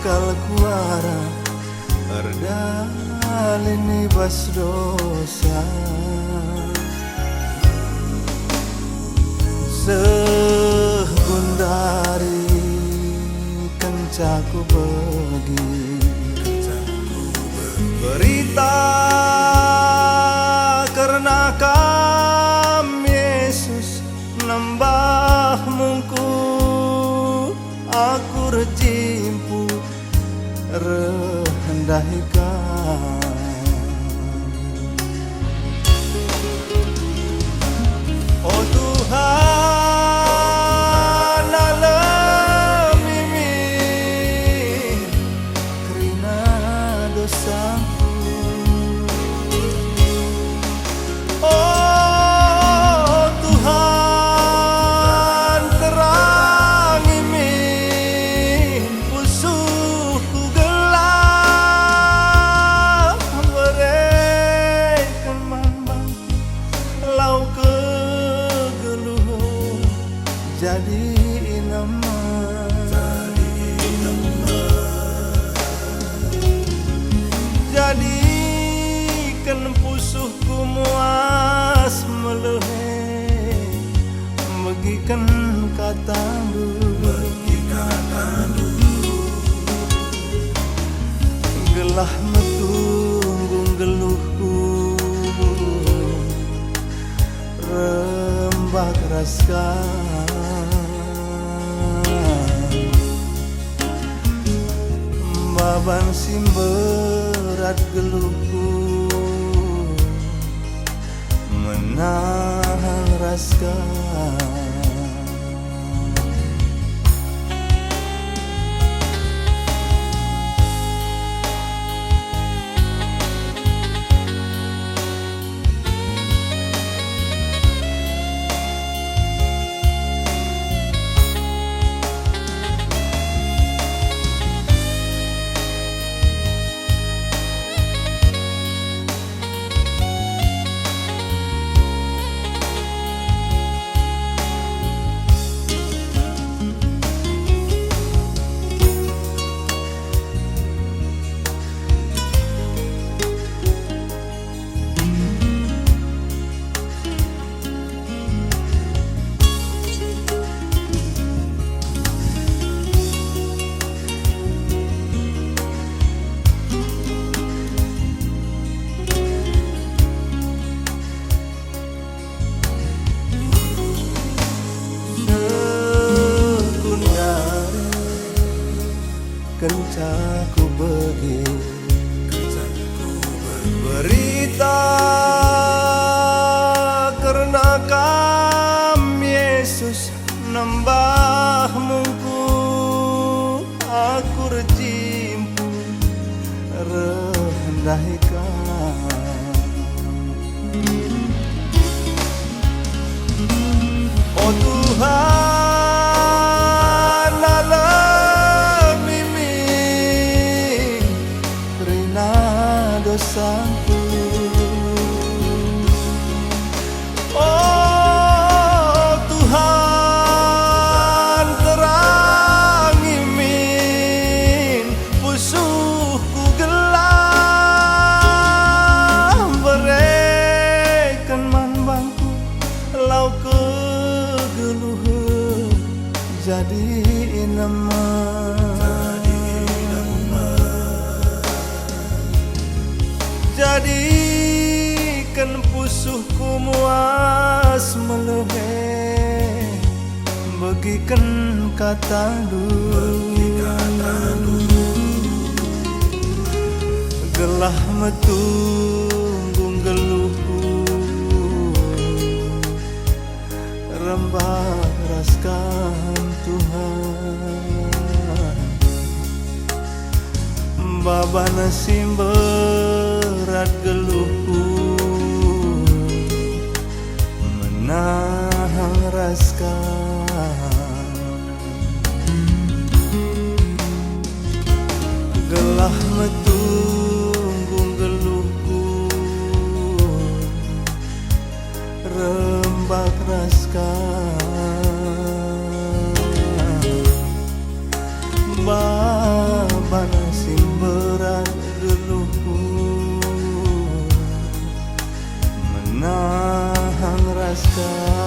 bakal kuara ardalini bas dosa segundari kencaku pergi berita karena kam Yesus nambah mungku aku rejimpu rendahikan oh Tuhan alam ini karena dosaku oh Tuhan terang imin pusuhku gelap mereka mamang lau kegeluh jadi nama jadikan pusuhku muas melehe bagikan kata dulu gelah metunggung geluhku rembak raskan baban simberat geluhku menahan raskan kencaku pergi berita karena kam Yesus nambah mungku aku rejimpu rendahikan oh Tuhan dosaku oh Tuhan terang imin pusuhku gelap berikan manbangku lau kegeluh jadi nama jadikan pusuhku muas melehe bagikan kata dulu gelah metunggung geluhku rembak raskan Tuhan babana simberat geluhku menahan raskan gelah metunggung geluhku rembak raskan jelaskan